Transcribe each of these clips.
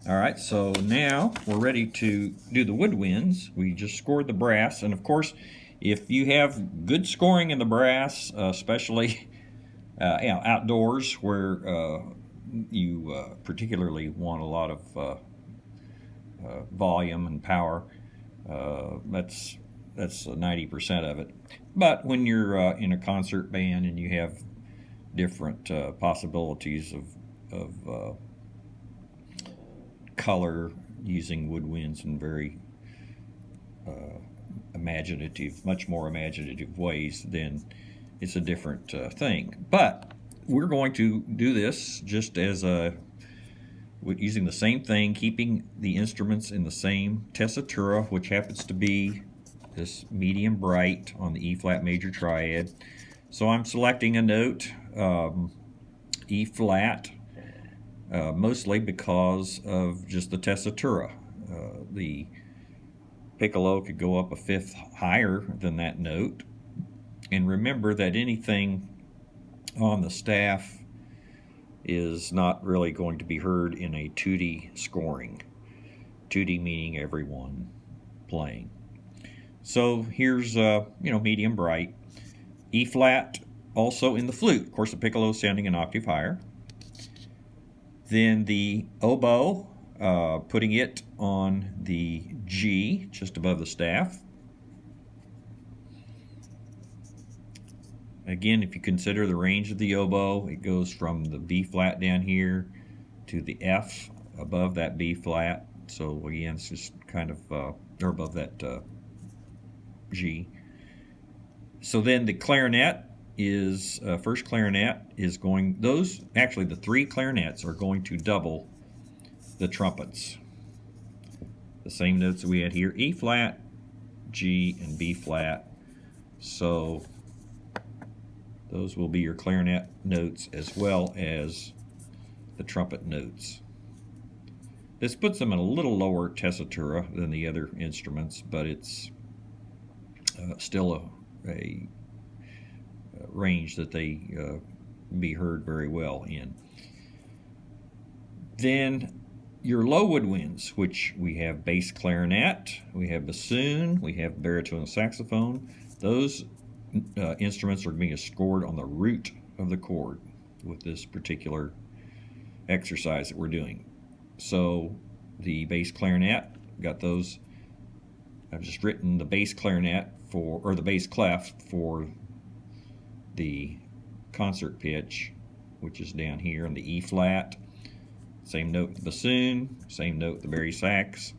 All right, so now we're ready to do the woodwinds. We just scored the brass, and of course, if you have good scoring in the brass, especially outdoors where you particularly want a lot of volume and power, that's 90% of it. But when you're in a concert band and you have different possibilities of color using woodwinds in very imaginative, much more imaginative ways, then it's a different thing. But we're going to do this just as a using the same thing, keeping the instruments in the same tessitura, which happens to be this medium bright on the E flat major triad. So I'm selecting a note, E flat, mostly because of just the tessitura. The piccolo could go up a fifth higher than that note. And remember that anything on the staff is not really going to be heard in a tutti scoring. Tutti meaning everyone playing. So here's medium bright. E flat also in the flute. Of course, the piccolo is sounding an octave higher. Then the oboe, putting it on the G, just above the staff. Again, if you consider the range of the oboe, it goes from the B flat down here to the F above that B flat. So again, it's just kind of, or above that G. So then the clarinet is, first clarinet is going, the three clarinets are going to double the trumpets. The same notes that we had here, E flat, G, and B flat. So those will be your clarinet notes as well as the trumpet notes. This puts them in a little lower tessitura than the other instruments, but it's still a range that they be heard very well in. Then your low woodwinds, which we have bass clarinet, we have bassoon, we have baritone saxophone. Those instruments are being scored on the root of the chord with this particular exercise that we're doing. So the bass clarinet, got those. I've just written the bass clarinet or the bass clef for the concert pitch, which is down here on the E flat. Same note the bassoon, same note the bari sax.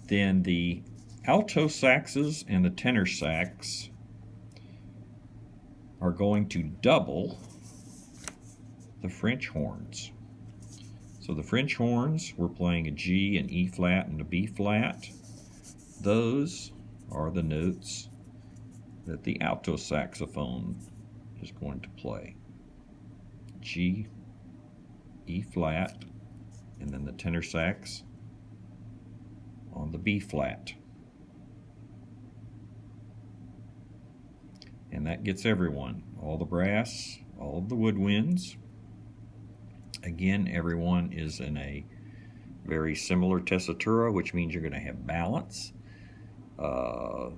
Then the alto saxes and the tenor sax are going to double the French horns. So the French horns, we're playing a G, an E flat, and a B flat. Those are the notes that the alto saxophone is going to play. G, E flat, and then the tenor sax on the B flat. And that gets everyone, all the brass, all of the woodwinds. Again, everyone is in a very similar tessitura, which means you're going to have balance.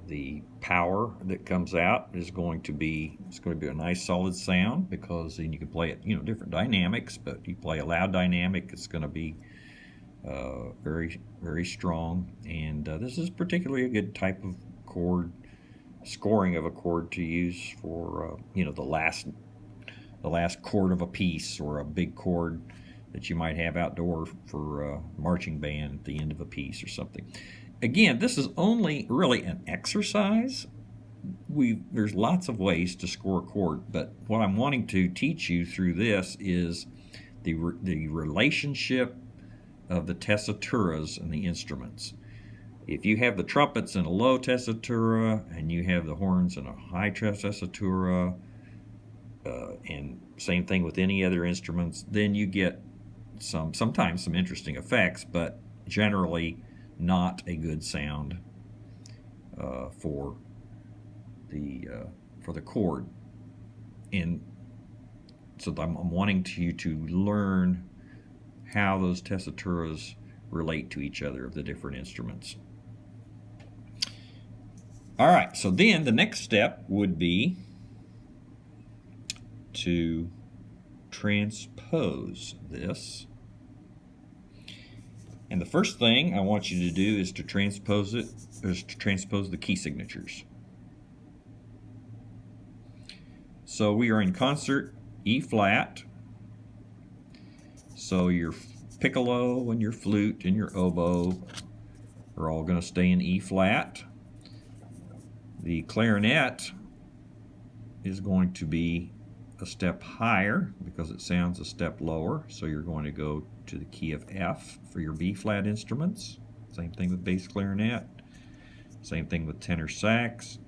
The power that comes out is going to be a nice solid sound, because then you can play it, different dynamics. But you play a loud dynamic, it's going to be very, very strong. And this is particularly a good type of chord scoring of a chord to use for the last chord of a piece, or a big chord that you might have outdoor for a marching band at the end of a piece or something. Again, this is only really an exercise. There's lots of ways to score a chord, but what I'm wanting to teach you through this is the relationship of the tessituras and the instruments. If you have the trumpets in a low tessitura and you have the horns in a high tessitura, and same thing with any other instruments, then you get sometimes some interesting effects, but generally not a good sound for the chord. And So I'm wanting you to learn how those tessituras relate to each other of the different instruments. All right, so then the next step would be to transpose this. And the first thing I want you to do is to transpose the key signatures. So we are in concert E flat. So your piccolo and your flute and your oboe are all going to stay in E flat. The clarinet is going to be a step higher because it sounds a step lower, so you're going to go to the key of F for your B flat instruments. Same thing with bass clarinet, same thing with tenor sax.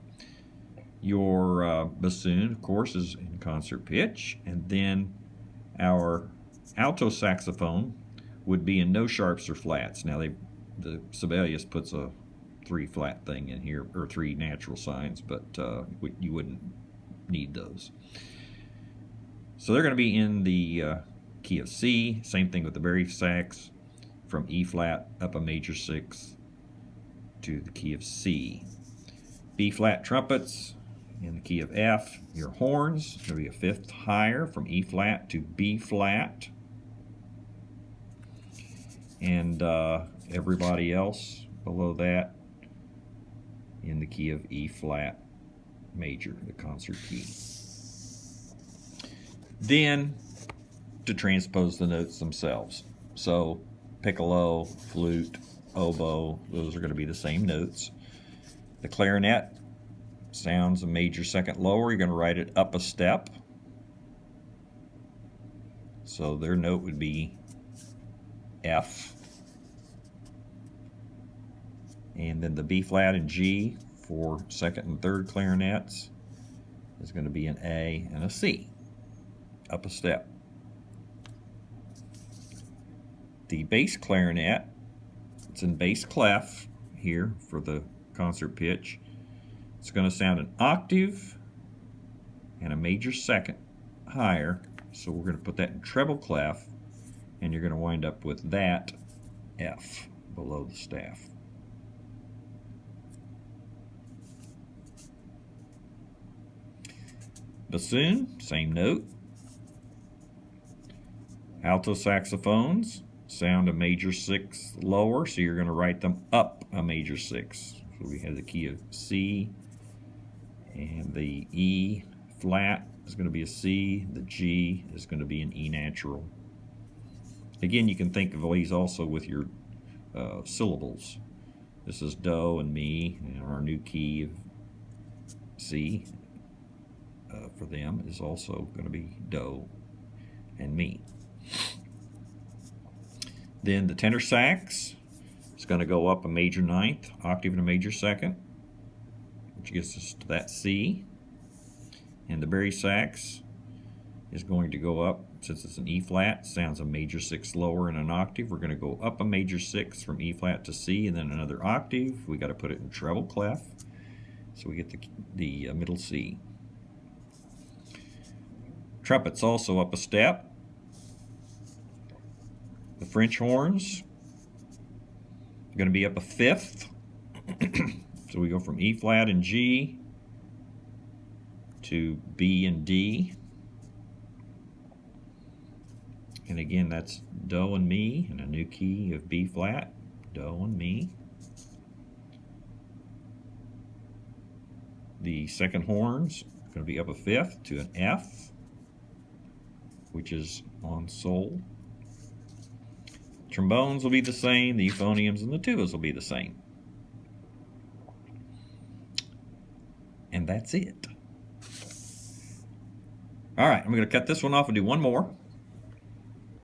Your bassoon, of course, is in concert pitch, and then our alto saxophone would be in no sharps or flats. Now the Sibelius puts a 3 flat thing in here, or 3 natural signs, but you wouldn't need those. So they're going to be in the key of C. Same thing with the bass sax, from E flat up a major 6 to the key of C. B flat trumpets in the key of F. Your horns are going to be a 5th higher, from E flat to B flat. And everybody else below that in the key of E flat major, the concert key. Then to transpose the notes themselves. So piccolo, flute, oboe, those are going to be the same notes. The clarinet sounds a major 2nd lower. You're going to write it up a step. So their note would be F. And then the B flat and G for 2nd and 3rd clarinets is going to be an A and a C, up a step. The bass clarinet, it's in bass clef here for the concert pitch. It's going to sound an octave and a major 2nd higher, so we're going to put that in treble clef, and you're going to wind up with that F below the staff. Bassoon, same note. Alto saxophones sound a major 6 lower, so you're going to write them up a major 6. So we have the key of C, and the E flat is going to be a C, the G is going to be an E natural. Again, you can think of these also with your syllables. This is do and mi, and our new key of C for them is also going to be do and mi. Then the tenor sax is going to go up a major 9th, octave and a major 2nd, which gets us to that C. And the bass sax is going to go up, since it's an E flat, sounds a major 6 lower in an octave. We're going to go up a major 6 from E flat to C, and then another octave. We got to put it in treble clef, so we get the middle C. Trumpets also up a step. The French horns are going to be up a 5th. So we go from E flat and G to B and D. And again, that's do and mi, and a new key of B flat, do and mi. The second horns are going to be up a 5th to an F, which is on sol. Trombones will be the same, the euphoniums and the tubas will be the same. And that's it. All right, I'm going to cut this one off and do one more.